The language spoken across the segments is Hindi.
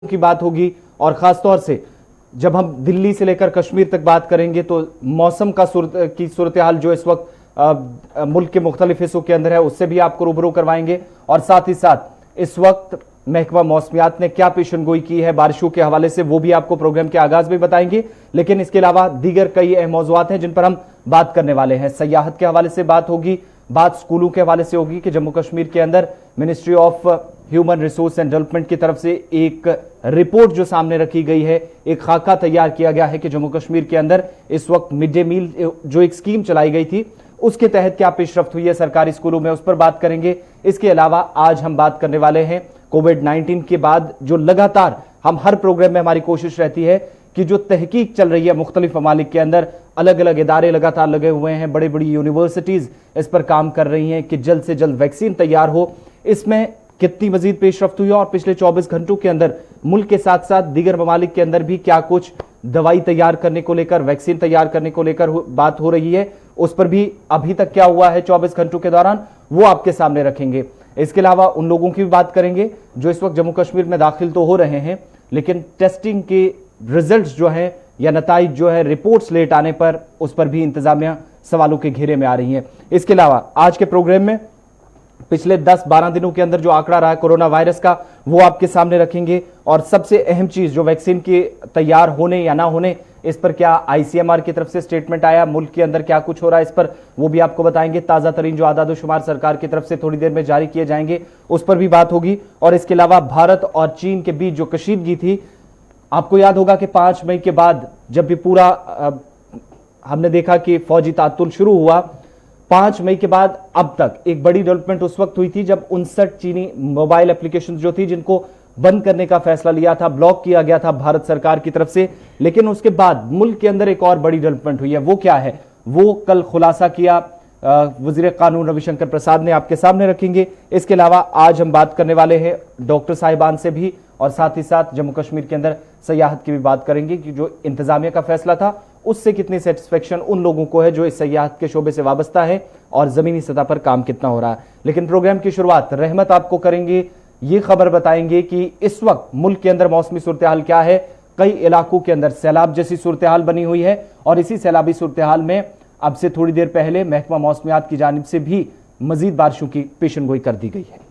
की बात होगी और ख़ास तौर से जब हम दिल्ली से लेकर कश्मीर तक बात करेंगे तो मौसम की सूरत हाल जो इस वक्त मुल्क के मुख्तलिफ हिस्सों के अंदर है उससे भी आपको रूबरू करवाएंगे। और साथ ही साथ इस वक्त महकमा मौसमियात ने क्या पेशनगोई की है बारिशों के हवाले से वो भी आपको प्रोग्राम के आगाज में बताएंगे। लेकिन इसके अलावा दीगर कई अहम मौज़ूआत हैं जिन पर हम बात करने वाले हैं। सयाहत के हवाले से बात होगी, बात स्कूलों के हवाले से होगी कि जम्मू कश्मीर के अंदर ministry of human resource and development की तरफ से एक रिपोर्ट जो सामने रखी गई है, एक खाका तैयार किया गया है कि जम्मू कश्मीर के अंदर इस वक्त मिड डे मील जो एक स्कीम चलाई गई थी उसके तहत क्या पेशरफ्त हुई है सरकारी स्कूलों में, उस पर बात करेंगे। इसके अलावा आज हम बात करने वाले हैं कोविड-19 के बाद जो लगातार हम हर प्रोग्राम में हमारी कोशिश रहती है कि जो तहकीक चल रही है मुख्तलिफ ममालिक के अंदर, अलग अलग इदारे लगातार लगे हुए हैं, बड़ी बड़ी यूनिवर्सिटीज इस पर काम कर रही हैं कि जल्द से जल्द वैक्सीन तैयार हो। इसमें कितनी मजीद पेशरफ्त हुई है और पिछले 24 घंटों के अंदर मुल्क के साथ साथ दीगर ममालिक के अंदर भी क्या कुछ दवाई तैयार करने को लेकर, वैक्सीन तैयार करने को लेकर बात हो रही है, उस पर भी अभी तक क्या हुआ है 24 घंटों के दौरान वो आपके सामने रखेंगे। इसके अलावा उन लोगों की भी बात करेंगे जो इस वक्त जम्मू कश्मीर में दाखिल तो हो रहे हैं लेकिन टेस्टिंग के रिजल्ट्स जो हैं या नताइज जो है, रिपोर्ट्स लेट आने पर उस पर भी इंतजामिया सवालों के घेरे में आ रही है। इसके अलावा आज के प्रोग्राम में पिछले 10-12 दिनों के अंदर जो आंकड़ा रहा है कोरोना वायरस का वो आपके सामने रखेंगे। और सबसे अहम चीज जो वैक्सीन के तैयार होने या ना होने, इस पर क्या आईसीएमआर की तरफ से स्टेटमेंट आया, मुल्क के अंदर क्या कुछ हो रहा है, इस पर वो भी आपको बताएंगे। ताजा तरीन जो आदाद शुमार सरकार की तरफ से थोड़ी देर में जारी किए जाएंगे उस पर भी बात होगी। और इसके अलावा भारत और चीन के बीच जो कशीदगी थी, आपको याद होगा कि 5 मई के बाद जब भी पूरा हमने देखा कि फौजी तातुल शुरू हुआ, 5 मई के बाद अब तक एक बड़ी डेवलपमेंट उस वक्त हुई थी जब 59 चीनी मोबाइल एप्लीकेशन जो थी जिनको बंद करने का फैसला लिया था, ब्लॉक किया गया था भारत सरकार की तरफ से। लेकिन उसके बाद मुल्क के अंदर एक और बड़ी डेवलपमेंट हुई है, वो क्या है वो कल खुलासा किया वजीर कानून रविशंकर प्रसाद ने, आपके सामने रखेंगे। इसके अलावा आज हम बात करने वाले हैं डॉक्टर साहिबान से भी और साथ ही साथ जम्मू कश्मीर के अंदर सयाहत की भी बात करेंगे कि जो इंतजामिया का फैसला था उससे कितनी सेटिस्फेक्शन उन लोगों को है जो इस सयाहत के शोबे से वाबस्ता है और जमीनी सतह पर काम कितना हो रहा है। लेकिन प्रोग्राम की शुरुआत रहमत आपको करेंगे, ये खबर बताएंगे कि इस वक्त मुल्क के अंदर मौसमी सूरत हाल क्या है। कई इलाकों के अंदर सैलाब जैसी सूरत हाल बनी हुई है और इसी सैलाबी सूरत हाल में अब से थोड़ी देर पहले महकमा मौसमियात की जानिब से भी मजीद बारिशों की पेशनगोई कर दी गई है।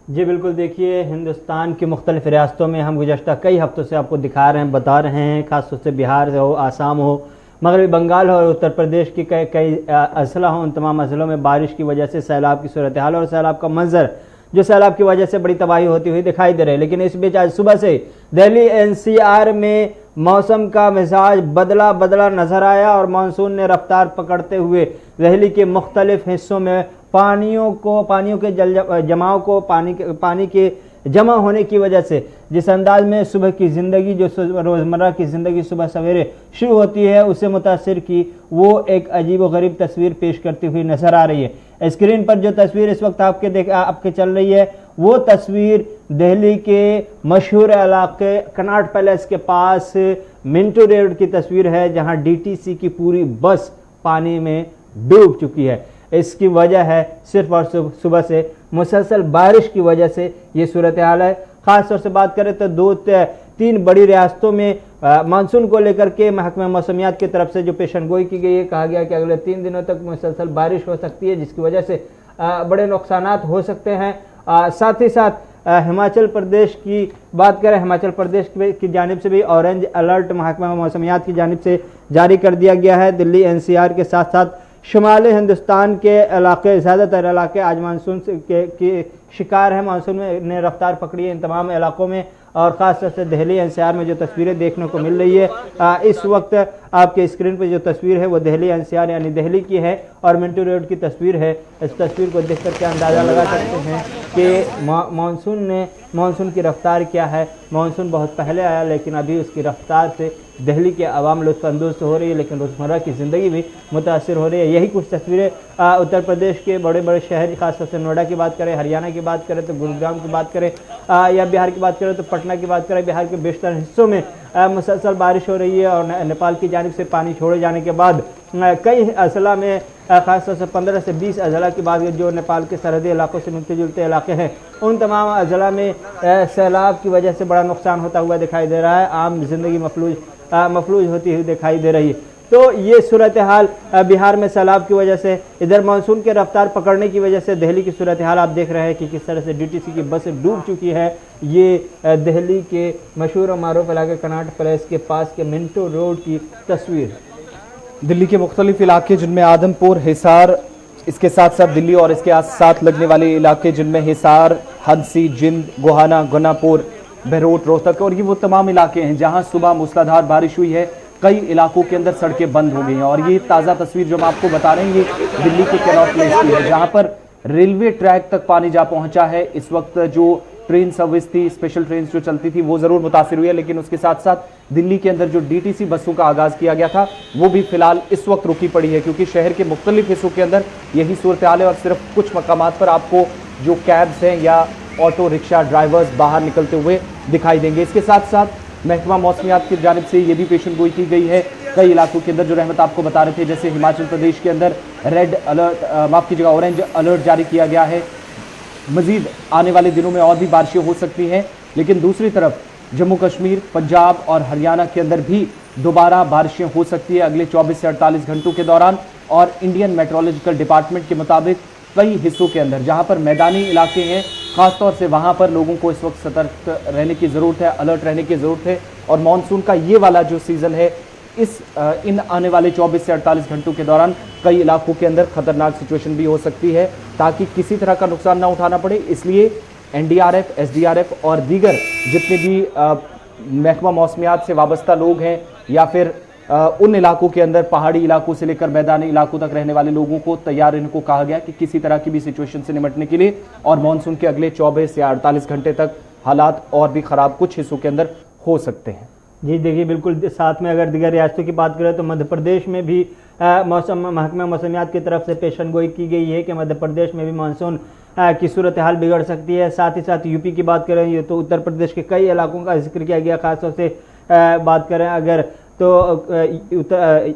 जी बिल्कुल, देखिए हिंदुस्तान की मुख्तलिफ रियासतों में हम गुज़श्ता कई हफ्तों से आपको दिखा रहे हैं, बता रहे हैं, खासतौर से बिहार हो, आसाम हो, मगरबी बंगाल हो और उत्तर प्रदेश की कई अजला हो, उन तमाम अजलों में बारिश की वजह से सैलाब की सूरत हाल और सैलाब का मंजर जो सैलाब की वजह से बड़ी तबाही होती हुई दिखाई दे रही है। लेकिन इस बीच आज सुबह से दिल्ली एनसीआर में मौसम का मिजाज बदला बदला नजर आया और मानसून ने रफ्तार पकड़ते हुए दिल्ली के मुख्तलिफ हिस्सों में पानियों के जमाव को पानी के जमा होने की वजह से जिस अंदाज में सुबह की ज़िंदगी जो रोज़मर्रा की ज़िंदगी सुबह सवेरे शुरू होती है उससे मुतासिर की वो एक अजीब व गरीब तस्वीर पेश करती हुई नज़र आ रही है। स्क्रीन पर जो तस्वीर इस वक्त आपके चल रही है वो तस्वीर दिल्ली के मशहूर इलाके कनॉट पैलेस के पास मिंटो रोड की तस्वीर है जहां डीटीसी की पूरी बस पानी में डूब चुकी है। इसकी वजह है सिर्फ और सुबह से मुसलसल बारिश की वजह से ये सूरत हाल है। ख़ास तौर से बात करें तो 2-3 बड़ी रियासतों में मानसून को लेकर के महकमा मौसमियात की तरफ से जो पेशनगोई की गई है, कहा गया कि अगले 3 दिनों तक मुसलसल बारिश हो सकती है जिसकी वजह से बड़े नुकसानात हो सकते हैं। साथ ही साथ हिमाचल प्रदेश की बात करें, हिमाचल प्रदेश की जानिब से भी ऑरेंज अलर्ट महकमा मौसमियात की जानिब से जारी कर दिया गया है। दिल्ली एनसीआर के साथ साथ शुमाली हिंदुस्तान के इलाके, ज़्यादातर इलाके आज मानसून के शिकार हैं। मानसून ने रफ्तार पकड़ी है इन तमाम इलाकों में और ख़ास तौर से दिल्ली एनसीआर में जो तस्वीरें देखने को मिल रही है, इस वक्त आपके स्क्रीन पर जो तस्वीर है वो दिल्ली एनसीआर यानी दिल्ली की है और मिंटो रोड की तस्वीर है। इस तस्वीर को देख कर के अंदाज़ा लगा सकते हैं कि मानसून की रफ्तार क्या है। मानसून बहुत पहले आया लेकिन अभी उसकी रफ्तार से दिल्ली के अवाम लुत्फ़अंदोज़ हो रही है लेकिन रोज़मर्रा की ज़िंदगी भी मुतासिर हो रही है। यही कुछ तस्वीरें उत्तर प्रदेश के बड़े बड़े शहर, खासतौर से नोएडा की बात करें, हरियाणा की बात करें तो गुरुग्राम की बात करें या बिहार की बात करें तो पटना की बात करें, बिहार के बेशतर हिस्सों में मुसलसल बारिश हो रही है और नेपाल की जानिब से पानी छोड़े जाने के बाद कई अजला में ख़ासतौर से 15 से 20 अजला की बात जो नेपाल के सरहदी इलाकों से मिलते जुलते इलाके हैं, उन तमाम अजला में सैलाब की वजह से बड़ा नुकसान होता हुआ दिखाई दे रहा है। आम जिंदगी मफलूज होती हुई दिखाई दे रही है। तो ये सूरत हाल बिहार में सैलाब की वजह से, इधर मानसून के रफ्तार पकड़ने की वजह से दिल्ली की सूरत हाल आप देख रहे हैं कि किस तरह से डीटीसी की बसें डूब चुकी है। ये दिल्ली के मशहूर और मारूफ इलाके कनॉट प्लेस के पास के मिंटो रोड की तस्वीर है। दिल्ली के मुख्तलिफ इलाके जिनमें आदमपुर, हिसार, इसके साथ साथ दिल्ली और इसके साथ लगने वाले इलाके जिनमें हिसार, हंसी, जिंद, गोहाना, गन्नापुर, बहरोट, रोहतक और ये वो तमाम इलाके हैं जहां सुबह मूसलाधार बारिश हुई है। कई इलाकों के अंदर सड़कें बंद हो गई हैं और ये ताज़ा तस्वीर जो हम आपको बता रहे हैं ये दिल्ली के कनॉट प्लेस की है, जहां पर रेलवे ट्रैक तक पानी जा पहुंचा है। इस वक्त जो ट्रेन सर्विस थी, स्पेशल ट्रेन जो चलती थी, वो जरूर मुतासिर हुई है, लेकिन उसके साथ साथ दिल्ली के अंदर जो डीटीसी बसों का आगाज किया गया था वो भी फिलहाल इस वक्त रुकी पड़ी है, क्योंकि शहर के मुख्तलिफ हिस्सों के अंदर यही सूरत हाल है और सिर्फ कुछ मकामात पर आपको जो कैब्स हैं या ऑटो रिक्शा ड्राइवर्स बाहर निकलते हुए दिखाई देंगे। इसके साथ साथ महकमा मौसमियात की जानिब से ये भी पेशन गोई की गई है कई इलाकों के अंदर, जो रहमत आपको बता रहे थे, जैसे हिमाचल प्रदेश के अंदर रेड अलर्ट, माफ कीजिएगा, ऑरेंज अलर्ट जारी किया गया है। मजीद आने वाले दिनों में और भी बारिशें हो सकती हैं, लेकिन दूसरी तरफ जम्मू कश्मीर, पंजाब और हरियाणा के अंदर भी दोबारा बारिशें हो सकती है अगले 24 से 48 घंटों के दौरान। और इंडियन मेट्रोलॉजिकल डिपार्टमेंट के मुताबिक कई हिस्सों के अंदर जहां पर मैदानी इलाके हैं, खासतौर से वहां पर लोगों को इस वक्त सतर्क रहने की ज़रूरत है, अलर्ट रहने की ज़रूरत है। और मानसून का ये वाला जो सीज़न है, इन आने वाले 24 से 48 घंटों के दौरान कई इलाकों के अंदर खतरनाक सिचुएशन भी हो सकती है, ताकि किसी तरह का नुकसान ना उठाना पड़े। इसलिए एनडीआरएफ, एसडीआरएफ और दीगर जितने भी महकमा मौसमियात से वाबस्ता लोग हैं या फिर उन इलाकों के अंदर पहाड़ी इलाकों से लेकर मैदानी इलाकों तक रहने वाले लोगों को तैयार रहने को कहा गया कि किसी तरह की भी सिचुएशन से निपटने के लिए, और मानसून के अगले 24 या 48 घंटे तक हालात और भी खराब कुछ हिस्सों के अंदर हो सकते हैं। जी देखिए, बिल्कुल साथ में अगर दीगर रियासतों की बात करें तो मध्य प्रदेश में भी महकमा मौसमियात की तरफ से पेशन गोई की गई है कि मध्य प्रदेश में भी मानसून की सूरत हाल बिगड़ सकती है। साथ ही साथ यूपी की बात करें तो उत्तर प्रदेश के कई इलाकों का जिक्र किया गया। खासतौर से बात करें अगर तो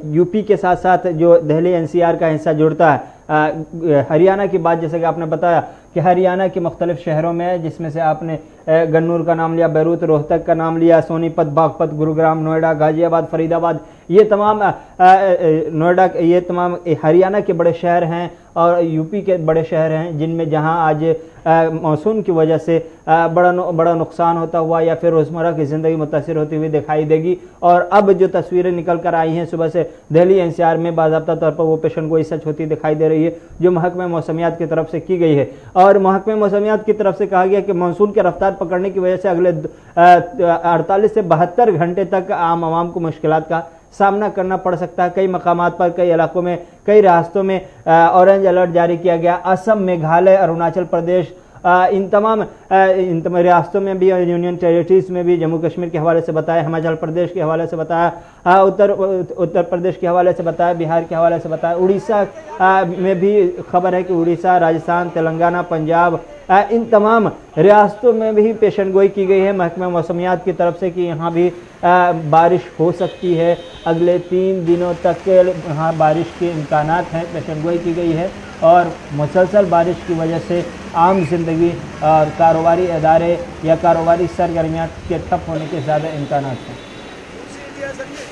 यूपी के साथ साथ जो दिल्ली एनसीआर का हिस्सा जुड़ता है, हरियाणा की बात जैसे कि आपने बताया कि हरियाणा के मुख्तलिफ शहरों में, जिसमें से आपने गन्नूर का नाम लिया, बैरूत, रोहतक का नाम लिया, सोनीपत, बागपत, गुरुग्राम, नोएडा, गाजियाबाद, फरीदाबाद, ये तमाम ये तमाम हरियाणा के बड़े शहर हैं और यूपी के बड़े शहर हैं, जिनमें जहां आज मानसून की वजह से बड़ा नुकसान होता हुआ या फिर रोज़मर्रा की ज़िंदगी मुतासिर होती हुई दिखाई देगी। और अब जो तस्वीरें निकल कर आई हैं सुबह से दिल्ली एनसीआर में, बाज़ाब्ता तौर पर वो पेशन गोई सच होती दिखाई दे रही है जो महकमा मौसमियात की तरफ से की गई है। और महकमा मौसमियात की तरफ से कहा गया कि मानसून की रफ्तार पकड़ने की वजह से अगले 48 से 72 घंटे तक आम आवाम को मुश्किलात का सामना करना पड़ सकता है। कई मकामात पर, कई इलाकों में, कई रियासतों में ऑरेंज अलर्ट जारी किया गया। असम, मेघालय, अरुणाचल प्रदेश, इन तमाम रियासतों में भी, यूनियन टेरिटरीज में भी, जम्मू कश्मीर के हवाले से बताया, हिमाचल प्रदेश के हवाले से बताया, उत्तर प्रदेश के हवाले से बताया, बिहार के हवाले से बताया, उड़ीसा में भी खबर है कि उड़ीसा, राजस्थान, तेलंगाना, पंजाब, इन तमाम रियासतों में भी पेशन गोई की गई है महकमा मौसमियात की तरफ से कि यहाँ भी बारिश हो सकती है। अगले 3 दिनों तक यहाँ बारिश के इम्कानात हैं, पेशन गोई की गई है। और मुसलसल बारिश की वजह से आम जिंदगी और कारोबारी अदारे या कारोबारी सरगर्मियाँ के ठप होने के ज़्यादा इम्कानात हैं।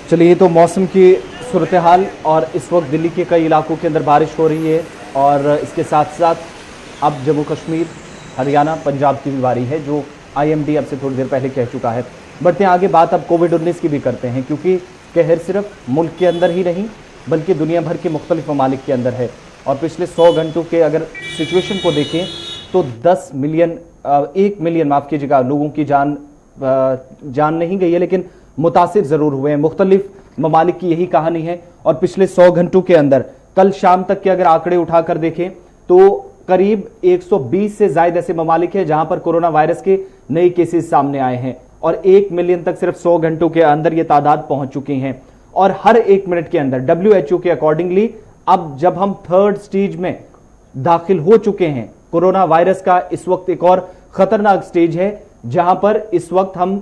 चलिए, ये तो मौसम की सूरत हाल और इस वक्त दिल्ली के कई इलाकों के अंदर बारिश हो रही है और इसके साथ साथ अब जम्मू कश्मीर, हरियाणा, पंजाब की भी बारी है, जो IMD अब से थोड़ी देर पहले कह चुका है। बढ़ते हैं आगे, बात अब कोविड-19 की भी करते हैं, क्योंकि कहर सिर्फ मुल्क के अंदर ही नहीं बल्कि दुनिया भर के मुख्तलिफ ममालिक के अंदर है। और पिछले 100 घंटों के अगर सिचुएशन को देखें तो 1 मिलियन माफ़ कीजिएगा लोगों की जान नहीं गई है, लेकिन मुतासिर ज़रूर हुए हैं। मुख्तलिफ ममालिक की यही कहानी है। और पिछले 100 घंटों के अंदर कल शाम तक के अगर आंकड़े उठाकर देखें तो करीब 120 से ज़ायद ऐसे ममालिक हैं जहां पर कोरोना वायरस के नए केसेस सामने आए हैं और 1 मिलियन तक सिर्फ 100 घंटों के अंदर ये तादाद पहुंच चुकी हैं। और हर 1 मिनट के अंदर WHO के अकॉर्डिंगली अब जब हम 3rd स्टेज में दाखिल हो चुके हैं, कोरोना वायरस का इस वक्त एक और खतरनाक स्टेज है जहां पर इस वक्त हम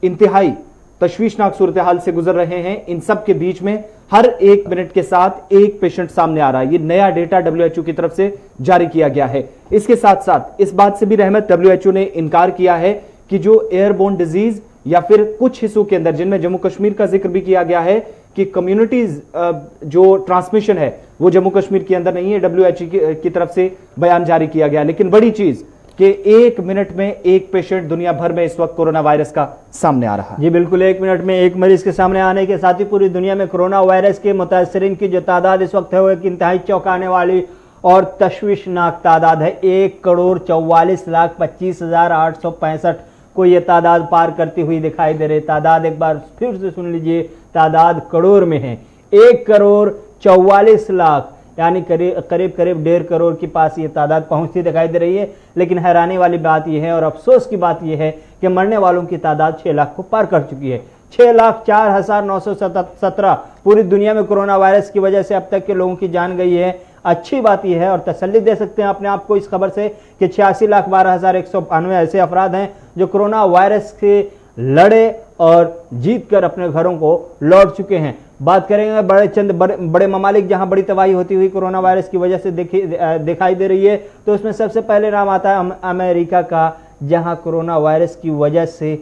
इंतहाई तशवीशनाक सूरत हाल से गुजर रहे हैं, इन सब के बीच में हर 1 मिनट के साथ एक पेशेंट सामने आ रहा है। ये नया डेटा WHO की तरफ से जारी किया गया है। इसके साथ साथ इस बात से भी रहमत WHO ने इनकार किया है कि जो एयरबोर्न डिजीज या फिर कुछ हिस्सों के अंदर, जिनमें जम्मू कश्मीर का जिक्र भी किया गया है कि कम्युनिटीज जो ट्रांसमिशन है वो जम्मू कश्मीर के अंदर नहीं है, WHO की तरफ से बयान जारी किया गया। लेकिन बड़ी चीज कि 1 मिनट में एक पेशेंट दुनिया भर में इस वक्त कोरोना वायरस का सामने आ रहा है। जी बिल्कुल, 1 मिनट में एक मरीज के सामने आने के साथ ही पूरी दुनिया में कोरोना वायरस के मुतासरीन की जो तादाद इस वक्त है वो एक इंतहाई चौंकाने वाली और तशवीशनाक तादाद है। 1,44,25,865 को ये तादाद पार करती हुई दिखाई दे रही। तादाद एक बार फिर से सुन लीजिए, तादाद करोड़ में है। 1,44,00,000 यानी करीब 1.5 करोड़ के पास ये तादाद पहुंचती दिखाई दे रही है। लेकिन हैरानी वाली बात यह है और अफसोस की बात यह है कि मरने वालों की तादाद 6 लाख को पार कर चुकी है। 6,04,917 पूरी दुनिया में कोरोना वायरस की वजह से अब तक के लोगों की जान गई है। अच्छी बात यह है और तसल्ली दे सकते हैं अपने आप को इस खबर से कि 86,12,192 ऐसे अफराद हैं जो कोरोना वायरस से लड़े और जीत कर अपने घरों को लौट चुके हैं। बात करेंगे बड़े ममालिक जहां बड़ी तबाही होती हुई कोरोना वायरस की वजह से दिखाई दे रही है, तो उसमें सबसे पहले नाम आता है अमेरिका का, जहां कोरोना वायरस की वजह से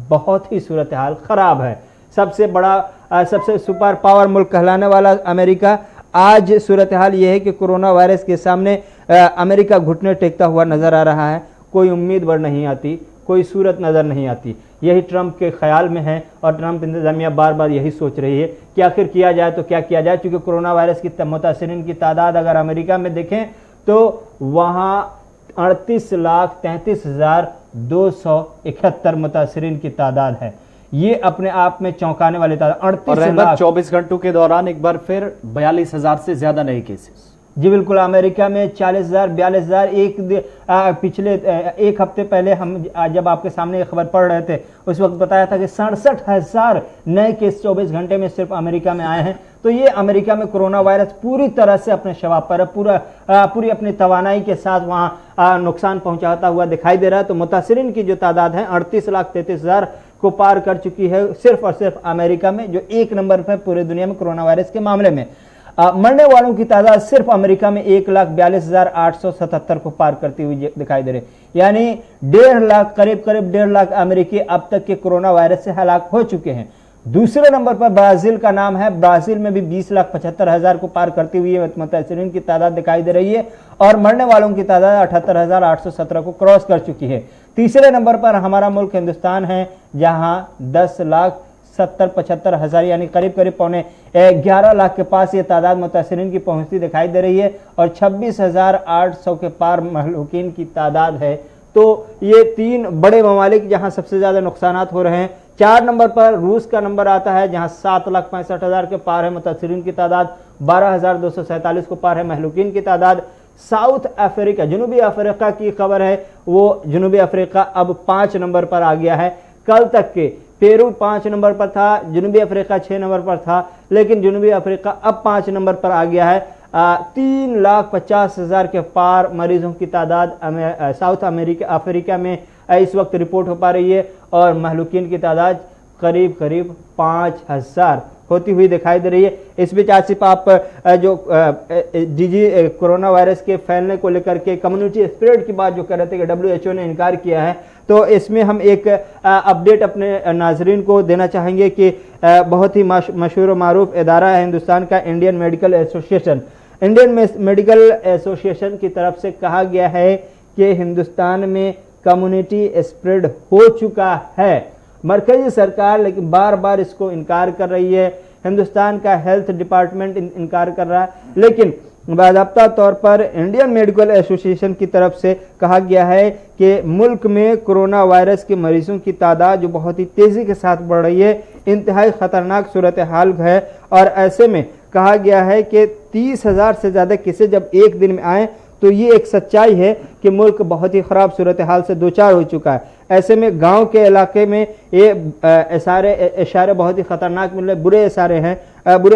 बहुत ही सूरत हाल खराब है। सबसे बड़ा सबसे सुपर पावर मुल्क कहलाने वाला अमेरिका, आज सूरत हाल यह है कि कोरोना वायरस के सामने अमेरिका घुटने टेकता हुआ नजर आ रहा है। कोई उम्मीद बर नहीं आती, कोई सूरत नजर नहीं आती। यही ट्रंप के ख्याल में है और ट्रंप इंतजामिया बार बार यही सोच रही है कि आखिर किया जाए तो क्या किया जाए, क्योंकि कोरोना वायरस की मुतासरीन की तादाद अगर अमेरिका में देखें तो वहाँ 38,33,271 मुतासरीन की तादाद है। ये अपने आप में चौंकाने वाली तादाद। 38 लाख 24 घंटों के दौरान एक बार फिर 42,000 से ज्यादा नए केसेस। जी बिल्कुल, अमेरिका में 40,000 42,000 पिछले एक हफ्ते पहले हम जब आपके सामने ये खबर पढ़ रहे थे उस वक्त बताया था कि 67,000 नए केस 24 घंटे में सिर्फ अमेरिका में आए हैं। तो ये अमेरिका में कोरोना वायरस पूरी तरह से अपने शवाब पर पूरी अपनी तवानाई के साथ वहाँ नुकसान पहुंचाता हुआ दिखाई दे रहा है। तो मुतासरीन की जो तादाद है 38,33,000 को पार कर चुकी है सिर्फ और सिर्फ अमेरिका में, जो 1 नंबर पर पूरी दुनिया में कोरोना वायरस के मामले में। मरने वालों की तादाद सिर्फ अमेरिका में 1,42,877 को पार करती हुई दिखाई दे रही, यानी 1.5 लाख करीब 1.5 लाख अमेरिकी अब तक के कोरोना वायरस से हलाक हो चुके हैं। दूसरे नंबर पर ब्राजील का नाम है। ब्राजील में भी 20,75,000 को पार करती हुई मुतासरीन की तादाद दिखाई दे रही है और मरने वालों की तादाद 78,817 को क्रॉस कर चुकी है। तीसरे नंबर पर हमारा मुल्क हिंदुस्तान है, जहां 10,70,75,000 यानी करीब 11 लाख के पास ये तादाद मुतासरीन की पहुंचती दिखाई दे रही है और 26,800 के पार महलूकीन की तादाद है। तो ये 3 बड़े ममालिक जहां सबसे ज्यादा नुकसानात हो रहे हैं। 4 नंबर पर रूस का नंबर आता है, जहां 7,65,000 के पार है मुतासरीन की तादाद, 12,247 को पार है महलूकीन की तादाद। साउथ अफ्रीका, जनूबी अफ्रीका की खबर है, वो जनूबी अफ्रीका अब 5 नंबर पर आ गया है। कल तक के पेरू 5 नंबर पर था, जनूबी अफ्रीका 6 नंबर पर था, लेकिन जनूबी अफ्रीका अब 5 नंबर पर आ गया है। 3,50,000 के पार मरीजों की तादाद साउथ अफ्रीका में इस वक्त रिपोर्ट हो पा रही है और महलूकीन की तादाद करीब 5,000 होती हुई दिखाई दे रही है। इस बीच आसिफ, आप जो कोरोना वायरस के फैलने को लेकर के कम्युनिटी स्प्रेड की बात जो कर रहे थे कि WHO ने इनकार किया है, तो इसमें हम एक अपडेट अपने नाजरीन को देना चाहेंगे कि बहुत ही मशहूर और मारूफ इदारा है हिंदुस्तान का, Indian medical association. Indian medical association की तरफ से कहा गया है कि हिंदुस्तान में कम्युनिटी स्प्रेड हो चुका है। मरकजी सरकार लेकिन बार बार इसको इनकार कर रही है। हिंदुस्तान का हेल्थ डिपार्टमेंट इनकार कर रहा है, लेकिन बाज़ाब्ता तौर पर इंडियन मेडिकल एसोसिएशन की तरफ से कहा गया है कि मुल्क में कोरोना वायरस के मरीजों की तादाद जो बहुत ही तेज़ी के साथ बढ़ रही है, इंतहाई ख़तरनाक सूरत हाल है। और ऐसे में कहा गया है कि 30,000 से ज़्यादा केसेज जब एक दिन में आए तो ये एक सच्चाई है कि मुल्क बहुत ही ख़राब सूरत हाल से दो चार हो चुका है। ऐसे में गांव के इलाके में ये इशारे बहुत ही ख़तरनाक मिल रहे, बुरे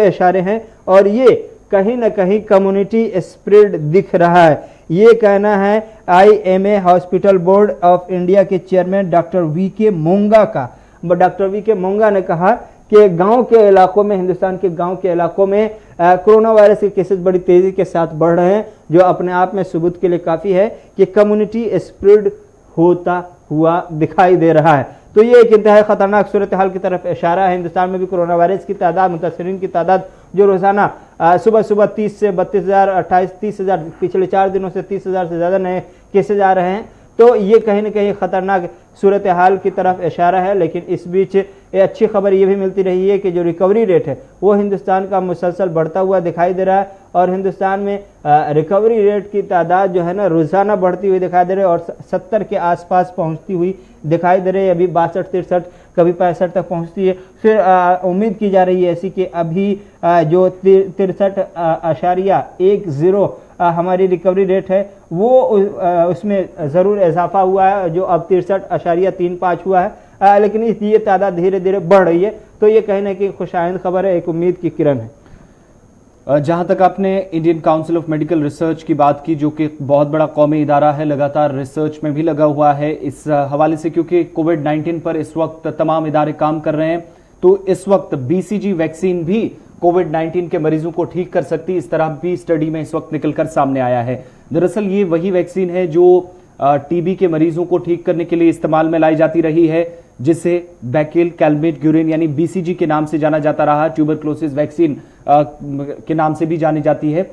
इशारे हैं और ये कहीं ना कहीं कम्युनिटी स्प्रेड दिख रहा है। ये कहना है IMA hospital board of India के चेयरमैन डॉक्टर VK मोंगा का। डॉक्टर वी के मोंगा ने कहा कि गांव के इलाकों में, हिंदुस्तान के गांव के इलाकों में कोरोना वायरस के केसेस बड़ी तेजी के साथ बढ़ रहे हैं, जो अपने आप में सबूत के लिए काफ़ी है कि कम्युनिटी स्प्रेड होता हुआ दिखाई दे रहा है। तो ये एक इंतहाई खतरनाक सूरत हाल की तरफ इशारा है। हिंदुस्तान में भी कोरोना वायरस की तादाद, मुतासरीन की तादाद जो रोजाना सुबह सुबह 30 से 32,000, 28, 30,000, पिछले 4 दिनों से 30,000 से ज़्यादा नए केसेज आ रहे हैं। तो ये कहीं ना कहीं खतरनाक सूरत हाल की तरफ इशारा है। लेकिन इस बीच ये अच्छी खबर ये भी मिलती रही है कि जो रिकवरी रेट है वो हिंदुस्तान का मुसलसल बढ़ता हुआ दिखाई दे रहा है, और हिंदुस्तान में रिकवरी रेट की तादाद जो है ना रोज़ाना बढ़ती हुई दिखाई दे रही है, और 70 के आसपास पहुंचती हुई दिखाई दे रही है। अभी 62-63, कभी 65 तक पहुंचती है। फिर उम्मीद की जा रही है ऐसी कि अभी जो 63.10 हमारी रिकवरी रेट है वो उसमें ज़रूर इजाफा हुआ है, जो अब 63.35 हुआ है। लेकिन ये तादाद धीरे धीरे बढ़ रही है। तो ये कहीं ना कहीं खुशाइंद खबर है, एक उम्मीद की किरण है। जहां तक आपने Indian council of medical research की बात की, जो कि बहुत बड़ा कौमी इदारा है, लगातार रिसर्च में भी लगा हुआ है इस हवाले से, क्योंकि कोविड-19 पर इस वक्त तमाम इदारे काम कर रहे हैं। तो इस वक्त BCG वैक्सीन भी कोविड-19 के मरीजों को ठीक कर सकती है, इस तरह भी स्टडी में इस वक्त निकलकर सामने आया है। दरअसल ये वही वैक्सीन है जो TB के मरीजों को ठीक करने के लिए इस्तेमाल में लाई जाती रही है, जिसे बैकिल कैलमेट ग्यूरिन यानी BCG के नाम से जाना जाता रहा, ट्यूबरक्लोसिस वैक्सीन के नाम से भी जानी जाती है।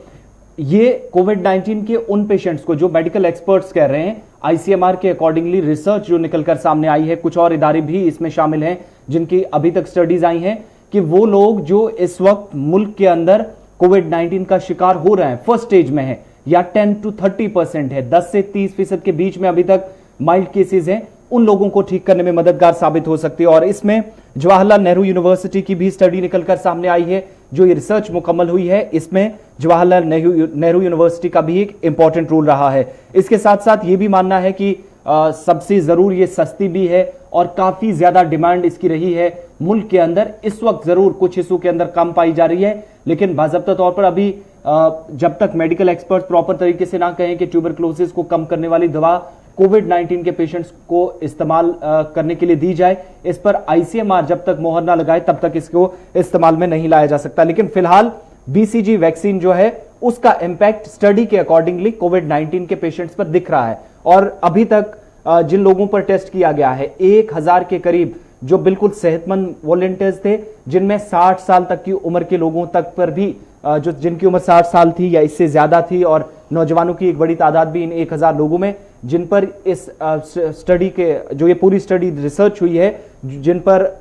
ये कोविड-19 के उन पेशेंट्स को, जो मेडिकल एक्सपर्ट्स कह रहे हैं, ICMR के अकॉर्डिंगली रिसर्च जो निकलकर सामने आई है, कुछ और इदारे भी इसमें शामिल हैं जिनकी अभी तक स्टडीज आई हैं, कि वो लोग जो इस वक्त मुल्क के अंदर कोविड-19 का शिकार हो रहे हैं, फर्स्ट स्टेज में है या 10 to 30% है, 10 से 30% के बीच में अभी तक माइल्ड केसेस हैं, उन लोगों को ठीक करने में मददगार साबित हो सकती है। और इसमें जवाहरलाल नेहरू यूनिवर्सिटी की भी स्टडी निकलकर सामने आई है, जो ये रिसर्च मुकम्मल हुई है, इसमें जवाहरलाल नेहरू यूनिवर्सिटी का भी एक इंपॉर्टेंट रोल रहा है। इसके साथ साथ ये भी मानना है कि सबसे जरूर ये सस्ती भी है और काफी ज्यादा डिमांड इसकी रही है मुल्क के अंदर। इस वक्त जरूर कुछ हिस्सों के अंदर कम पाई जा रही है, लेकिन बाज़ाब्ता तौर पर अभी जब तक मेडिकल एक्सपर्ट प्रॉपर तरीके से ना कहें कि ट्यूबरक्लोसिस को कम करने वाली दवा कोविड-19 के पेशेंट्स को इस्तेमाल करने के लिए दी जाए, इस पर ICMR जब तक मोहर ना लगाए तब तक इसको इस्तेमाल में नहीं लाया जा सकता। लेकिन फिलहाल BCG वैक्सीन जो है उसका इंपैक्ट स्टडी के अकॉर्डिंगली कोविड-19 के पेशेंट्स पर दिख रहा है। और अभी तक जिन लोगों पर टेस्ट किया गया है, 1000 के करीब जो बिल्कुल सेहतमंद वॉलंटियर्स थे, जिनमें 60 साल तक की उम्र के लोगों तक पर भी, जो जिनकी उम्र 60 साल थी या इससे ज्यादा थी, और नौजवानों की एक बड़ी तादाद भी इन 1000 लोगों में, जिन पर इस स्टडी के, जो ये पूरी स्टडी रिसर्च हुई है, जिन पर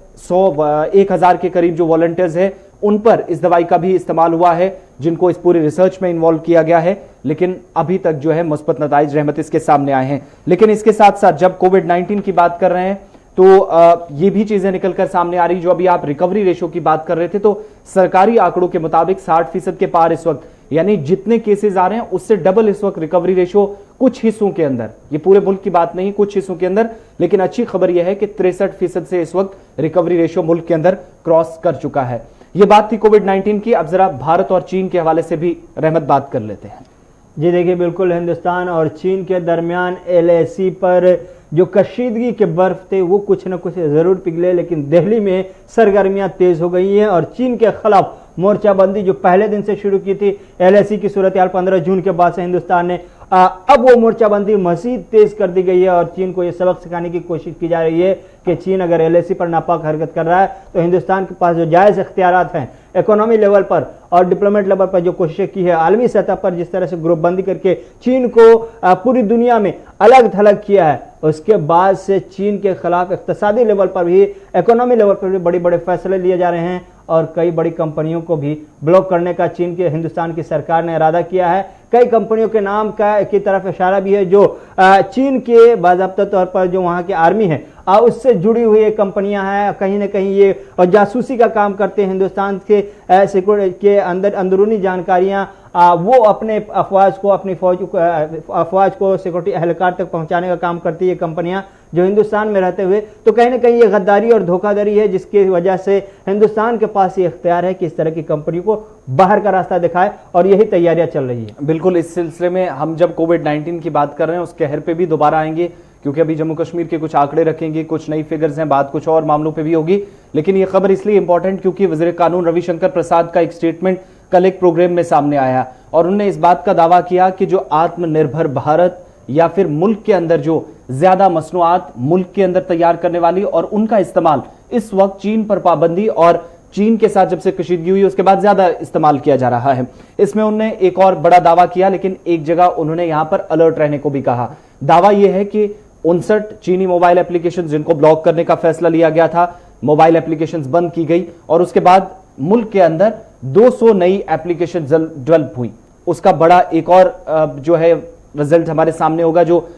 1000 के करीब जो वॉलंटियर्स है, उन पर इस दवाई का भी इस्तेमाल हुआ है, जिनको इस पूरी रिसर्च में इन्वॉल्व किया गया है। लेकिन अभी तक जो है मुस्बत नताइज रहमत इसके सामने आए हैं। लेकिन इसके साथ साथ जब कोविड-19 की बात कर रहे हैं तो ये भी चीजें निकलकर सामने आ रही, जो अभी आप रिकवरी रेशो की बात कर रहे थे, तो सरकारी आंकड़ों के मुताबिक 60% के पार इस वक्त, यानी जितने केसेस आ रहे हैं उससे डबल इस वक्त रिकवरी रेशो कुछ हिस्सों के अंदर, ये पूरे मुल्क की बात नहीं, कुछ हिस्सों के अंदर। लेकिन अच्छी खबर यह है कि 63% से इस वक्त रिकवरी रेशो मुल्क के अंदर क्रॉस कर चुका है। ये बात थी कोविड-19 की। अब जरा भारत और चीन के हवाले से भी रहमत बात कर लेते हैं। जी देखिए, बिल्कुल हिंदुस्तान और चीन के दरमियान LAC पर जो कशीदगी के बर्फ थे वो कुछ न कुछ जरूर पिघले, लेकिन दिल्ली में सरगर्मियां तेज हो गई हैं और चीन के खिलाफ मोर्चाबंदी जो पहले दिन से शुरू की थी, LAC की सूरत हाल 15 जून के बाद से हिंदुस्तान ने अब वो मोर्चाबंदी मजीद तेज कर दी गई है और चीन को ये सबक सिखाने की कोशिश की जा रही है कि चीन अगर LAC पर नापाक हरकत कर रहा है तो हिंदुस्तान के पास जो जायज़ इख्तियारात हैं इकोनॉमी लेवल पर और डिप्लोमेट लेवल पर, जो कोशिशें की है आलमी सतह पर, जिस तरह से ग्रुपबंदी करके चीन को पूरी दुनिया में अलग थलग किया है, उसके बाद से चीन के खिलाफ इक्तिसादी लेवल पर भी, इकोनॉमी लेवल पर भी बड़े बड़े फैसले लिए जा रहे हैं और कई बड़ी कंपनियों को भी ब्लॉक करने का चीन के हिंदुस्तान की सरकार ने इरादा किया है। कई कंपनियों के नाम की तरफ इशारा भी है जो चीन के बाज़ाब्ता तौर पर जो वहाँ की आर्मी है उससे जुड़ी हुई कंपनियां हैं, कहीं ना कहीं ये और जासूसी का काम करते हैं। हिंदुस्तान के सिक्योरिटी के अंदर अंदरूनी जानकारियां वो अपने अफवाज को, अपनी अफवाज को सिक्योरिटी एहलकार तक पहुंचाने का काम करती है कंपनियां जो हिंदुस्तान में रहते हुए। तो कहीं ना कहीं ये गद्दारी और धोखाधड़ी है, जिसकी वजह से हिंदुस्तान के पास ये इख्तियार है कि इस तरह की कंपनी को बाहर का रास्ता दिखाए और यही तैयारियां चल रही है। बिल्कुल, इस सिलसिले में हम जब कोविड-19 की बात कर रहे हैं उस कहर पे भी दोबारा आएंगे, क्योंकि अभी जम्मू कश्मीर के कुछ आंकड़े रखेंगे, कुछ नई फिगर्स हैं, बात कुछ और मामलों पे भी होगी। लेकिन ये खबर इसलिए इंपॉर्टेंट क्योंकि वज़ीर कानून रविशंकर प्रसाद का एक स्टेटमेंट कल एक प्रोग्राम में सामने आया और उन्होंने इस बात का दावा किया कि जो आत्मनिर्भर भारत या फिर मुल्क के अंदर जो ज्यादा मसनूआत मुल्क के अंदर तैयार करने वाली और उनका इस्तेमाल इस वक्त चीन पर पाबंदी और चीन के साथ जब से कशीदगी हुई उसके बाद ज्यादा इस्तेमाल किया जा रहा है। इसमें उन्होंने एक और बड़ा दावा किया, लेकिन एक जगह उन्होंने यहां पर अलर्ट रहने को भी कहा। दावा यह है कि 59 चीनी मोबाइल एप्लीकेशन जिनको ब्लॉक करने का फैसला लिया गया था, मोबाइल एप्लीकेशन बंद की गई और उसके बाद मुल्क के अंदर 200 नई एप्लीकेशन डेवलप हुई। उसका बड़ा एक और जो है रिजल्ट हमारे सामने होगा, जो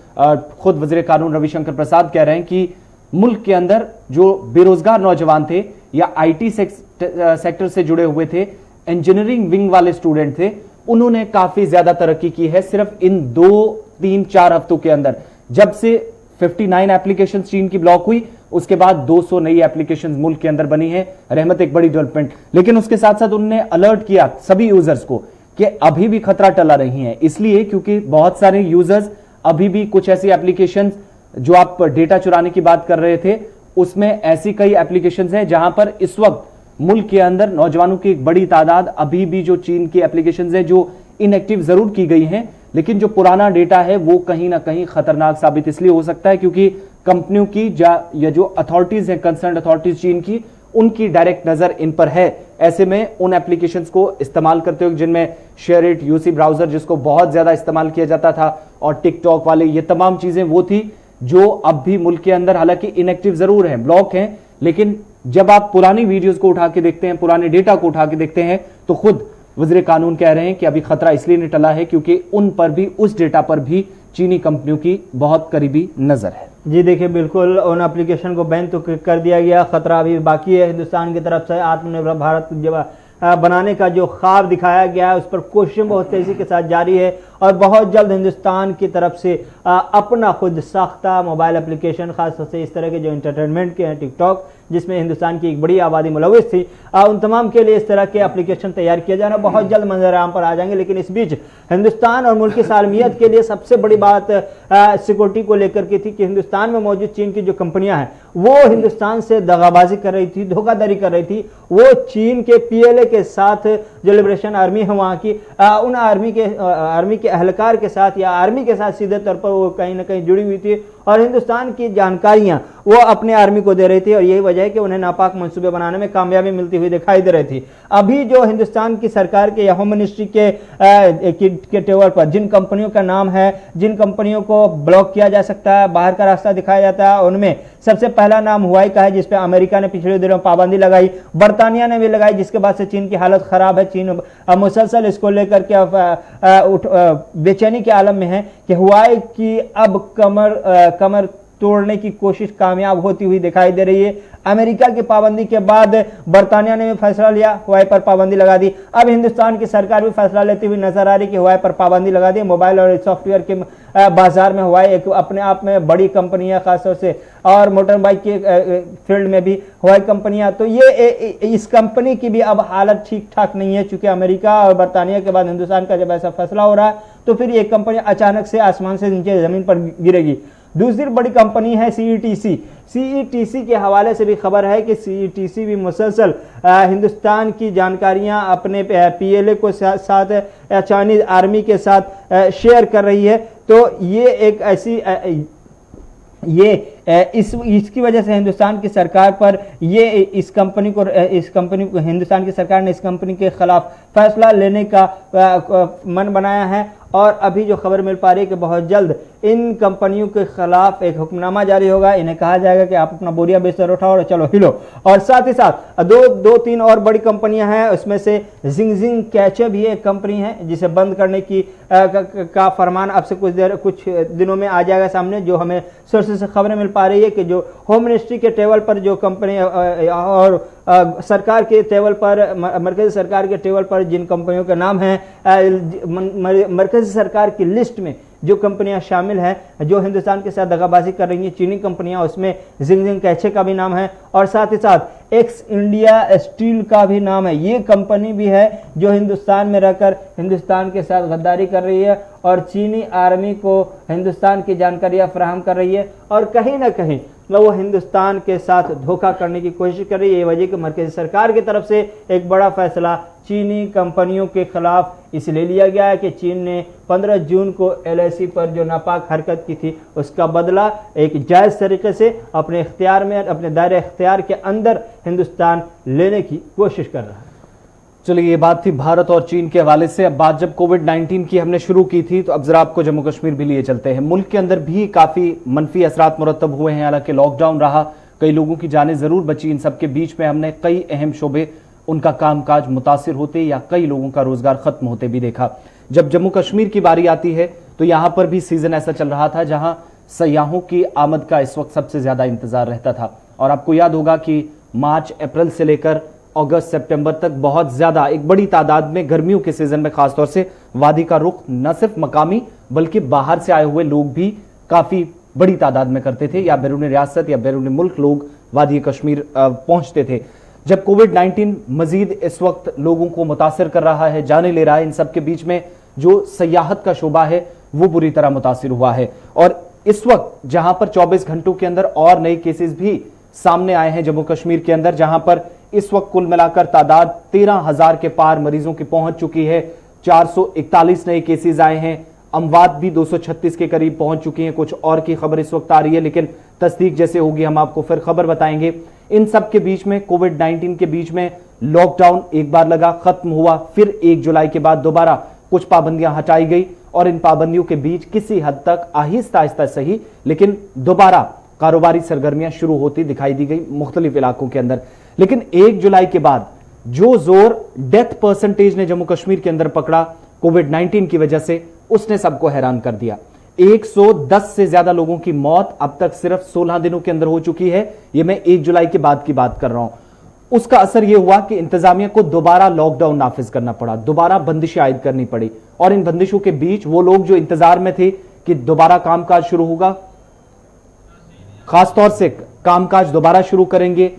खुद वज़ीर कानून रविशंकर प्रसाद कह रहे हैं कि मुल्क के अंदर जो बेरोजगार नौजवान थे या आईटी सेक्टर से जुड़े हुए थे, इंजीनियरिंग विंग वाले स्टूडेंट थे, उन्होंने काफी ज्यादा तरक्की की है सिर्फ इन 2-3-4 हफ्तों के अंदर। जब से 59 एप्लीकेशन चीन की ब्लॉक हुई उसके बाद 200 नई एप्लीकेशन मुल्क के अंदर बनी है। रहमत एक बड़ी डेवलपमेंट। लेकिन उसके साथ साथ उन्होंने अलर्ट किया सभी यूजर्स को कि अभी भी खतरा टला नहीं है, इसलिए क्योंकि बहुत सारे यूजर्स अभी भी कुछ ऐसी एप्लीकेशंस जो आप डेटा चुराने की बात कर रहे थे, उसमें ऐसी कई एप्लीकेशंस हैं जहां पर इस वक्त मुल्क के अंदर नौजवानों की एक बड़ी तादाद अभी भी जो चीन की एप्लीकेशंस हैं जो इनएक्टिव जरूर की गई हैं, लेकिन जो पुराना डेटा है वो कहीं ना कहीं खतरनाक साबित इसलिए हो सकता है क्योंकि कंपनियों की या जो अथॉरिटीज हैं, कंसर्न अथॉरिटीज चीन की, उनकी डायरेक्ट नजर इन पर है। ऐसे में उन एप्लीकेशंस को इस्तेमाल करते हुए जिनमें शेयरिट, यूसी ब्राउजर जिसको बहुत ज्यादा इस्तेमाल किया जाता था और टिकटॉक वाले, ये तमाम चीजें वो थी जो अब भी मुल्क के अंदर हालांकि इनएक्टिव जरूर हैं, ब्लॉक हैं, लेकिन जब आप पुरानी वीडियोस को उठा के देखते हैं, पुराने डेटा को उठा के देखते हैं, तो खुद वज़ीर कानून कह रहे हैं कि अभी खतरा इसलिए नहीं टला है क्योंकि उन पर भी, उस डेटा पर भी चीनी कंपनियों की बहुत करीबी नजर है। जी देखिए, बिल्कुल उन एप्लीकेशन को बैन तो कर दिया गया, खतरा अभी बाकी है। हिंदुस्तान की तरफ से आत्मनिर्भर भारत जब बनाने का जो ख्वाब दिखाया गया है उस पर कोशिश बहुत तेजी के साथ जारी है और बहुत जल्द हिंदुस्तान की तरफ से अपना खुद साख्ता मोबाइल एप्लीकेशन, खासतौर से इस तरह के जो एंटरटेनमेंट के हैं, टिकटॉक जिसमें हिंदुस्तान की एक बड़ी आबादी मुलविस थी, उन तमाम के लिए इस तरह के एप्लीकेशन तैयार किया जाना बहुत जल्द मंजर आम पर आ जाएंगे। लेकिन इस बीच हिंदुस्तान और मुल्क की सालमियत के लिए सबसे बड़ी बात सिक्योरिटी को लेकर की थी कि हिंदुस्तान में मौजूद चीन की जो कंपनियां हैं वो हिंदुस्तान से दगाबाजी कर रही थी, धोखाधड़ी कर रही थी। वो चीन के पीएलए के साथ जो लिबरेशन आर्मी है वहां की, उन आर्मी के अहलकार के साथ या आर्मी के साथ सीधे तौर पर वो कहीं ना कहीं जुड़ी हुई थी और हिंदुस्तान की जानकारियां वो अपने आर्मी को दे रही थी और यही वजह है कि उन्हें नापाक मंसूबे बनाने में कामयाबी मिलती हुई दिखाई दे रही थी। अभी जो हिंदुस्तान की सरकार के या होम मिनिस्ट्री के टेबल पर जिन कंपनियों का नाम है, जिन कंपनियों को ब्लॉक किया जा सकता है, बाहर का रास्ता दिखाया जाता है, उनमें सबसे पहला नाम हुआई का है जिसपे अमेरिका ने पिछले दिनों पाबंदी लगाई, बर्तानिया ने भी लगाई, जिसके बाद से चीन की हालत खराब है। चीन मुसलसल इसको लेकर के बेचैनी के आलम में है कि हुआई की अब कमर तोड़ने की कोशिश कामयाब होती हुई दिखाई दे रही है। अमेरिका की पाबंदी के बाद बर्तानिया ने भी फैसला लिया, हुआई पर पाबंदी लगा दी। अब हिंदुस्तान की सरकार भी फैसला लेती हुई नजर आ रही कि हुआई पर पाबंदी लगा दी। मोबाइल और सॉफ्टवेयर के बाजार में हुआई एक अपने आप में बड़ी कंपनी है, खासतौर से, और मोटर बाइक के फील्ड में भी हुआई कंपनियां। तो ये इस कंपनी की भी अब हालत ठीक ठाक नहीं है, चूंकि अमेरिका और बर्तानिया के बाद हिंदुस्तान का जब ऐसा फैसला हो रहा है तो फिर ये कंपनी अचानक से आसमान से नीचे जमीन पर गिरेगी। दूसरी बड़ी कंपनी है सीईटीसी। सीईटीसी के हवाले से भी खबर है कि सीईटीसी भी मुसलसल हिंदुस्तान की जानकारियां अपने पीएलए को साथ चाइनीज आर्मी के साथ शेयर कर रही है। तो ये एक ऐसी इसकी वजह से हिंदुस्तान की सरकार पर इस कंपनी को हिंदुस्तान की सरकार ने इस कंपनी के खिलाफ फैसला लेने का मन बनाया है और अभी जो खबर मिल पा रही है कि बहुत जल्द इन कंपनियों के खिलाफ एक हुक्मनामा जारी होगा। इन्हें कहा जाएगा कि आप अपना बोरिया बिस्तर उठाओ और चलो हिलो। और साथ ही साथ दो तीन और बड़ी कंपनियां हैं, उसमें से जिंगजिंग कैचे भी एक कंपनी है जिसे बंद करने की का फरमान अब से कुछ दिनों में आ जाएगा सामने। जो हमें सोर्सेस से खबरें मिल पा रही है कि जो होम मिनिस्ट्री के टेबल पर जो कंपनी और सरकार के टेबल पर, मरकजी सरकार के टेबल पर जिन कंपनियों के नाम हैं, मरकजी सरकार की लिस्ट में जो कंपनियां शामिल हैं जो हिंदुस्तान के साथ दगाबाजी कर रही हैं, चीनी कंपनियां, उसमें जिंगजिंग कैचे का भी नाम है और साथ ही साथ एक्स इंडिया स्टील का भी नाम है। ये कंपनी भी है जो हिंदुस्तान में रहकर हिंदुस्तान के साथ गद्दारी कर रही है और चीनी आर्मी को हिंदुस्तान की जानकारियां फराहम कर रही है और कहीं ना कहीं वो हिंदुस्तान के साथ धोखा करने की कोशिश कर रही है। ये वजह कि मरकजी सरकार की तरफ से एक बड़ा फैसला चीनी कंपनियों के खिलाफ इसलिए लिया गया है कि चीन ने 15 जून को LIC पर जो नापाक हरकत की थी उसका बदला एक जायज़ तरीके से अपने इख्तियार में, अपने दायरे इख्तियार के अंदर हिंदुस्तान लेने की कोशिश कर रहा है। चलिए, ये बात थी भारत और चीन के हवाले से। अब बात जब कोविड-19 की हमने शुरू की थी तो अब जरा आपको जम्मू कश्मीर भी लिए चलते हैं। मुल्क के अंदर भी काफी मनफी असरात मुरतब हुए हैं। हालांकि लॉकडाउन रहा, कई लोगों की जानें जरूर बची, इन सबके बीच में हमने कई अहम शोबे उनका कामकाज मुतासिर होते या कई लोगों का रोजगार खत्म होते भी देखा। जब जम्मू कश्मीर की बारी आती है तो यहां पर भी सीजन ऐसा चल रहा था जहां सयाहों की आमद का इस वक्त सबसे ज्यादा इंतजार रहता था। और आपको याद होगा कि मार्च अप्रैल से लेकर अगस्त सितंबर तक बहुत ज्यादा एक बड़ी तादाद में गर्मियों के सीजन में खासतौर से वादी का रुख न सिर्फ मकामी बल्कि बाहर से आए हुए लोग भी काफी बड़ी तादाद में करते थे, या बैरून रियासत या बैरून मुल्क लोग वादी कश्मीर पहुंचते थे। जब कोविड-19 मजीद इस वक्त लोगों को मुतासिर कर रहा है, जाने ले रहा है, इन सब के बीच में जो सयाहत का शोबा है वो बुरी तरह मुतासिर हुआ है। और इस वक्त जहां पर 24 घंटों के अंदर और नए केसेस भी सामने आए हैं जम्मू कश्मीर के अंदर, जहां पर इस वक्त कुल मिलाकर तादाद 13,000 के पार मरीजों की पहुंच चुकी है। 441 नए केसेस आए हैं, अमवात भी 236 के करीब पहुंच चुकी हैं। कुछ और की खबर इस वक्त आ रही है, लेकिन तस्दीक जैसे होगी हम आपको फिर खबर बताएंगे। इन सब के बीच में कोविड-19 के बीच में लॉकडाउन एक बार लगा, खत्म हुआ, फिर 1 जुलाई के बाद दोबारा कुछ पाबंदियां हटाई गई और इन पाबंदियों के बीच किसी हद तक आहिस्ता आहिस्ता सही लेकिन दोबारा कारोबारी सरगर्मियां शुरू होती दिखाई दी गई मुख्तलिफ इलाकों के अंदर। लेकिन 1 जुलाई के बाद जो जोर डेथ परसेंटेज ने जम्मू कश्मीर के अंदर पकड़ा कोविड-19 की वजह से, उसने सबको हैरान कर दिया। 110 से ज्यादा लोगों की मौत अब तक सिर्फ 16 दिनों के अंदर हो चुकी है। यह मैं 1 जुलाई के बाद की बात कर रहा हूं। उसका असर यह हुआ कि इंतजामिया को दोबारा लॉकडाउन नाफिज करना पड़ा, दोबारा बंदिशें आयद करनी पड़ी। और इन बंदिशों के बीच वो लोग जो इंतजार में थे कि दोबारा कामकाज शुरू होगा, खासतौर से कामकाज दोबारा शुरू करेंगे,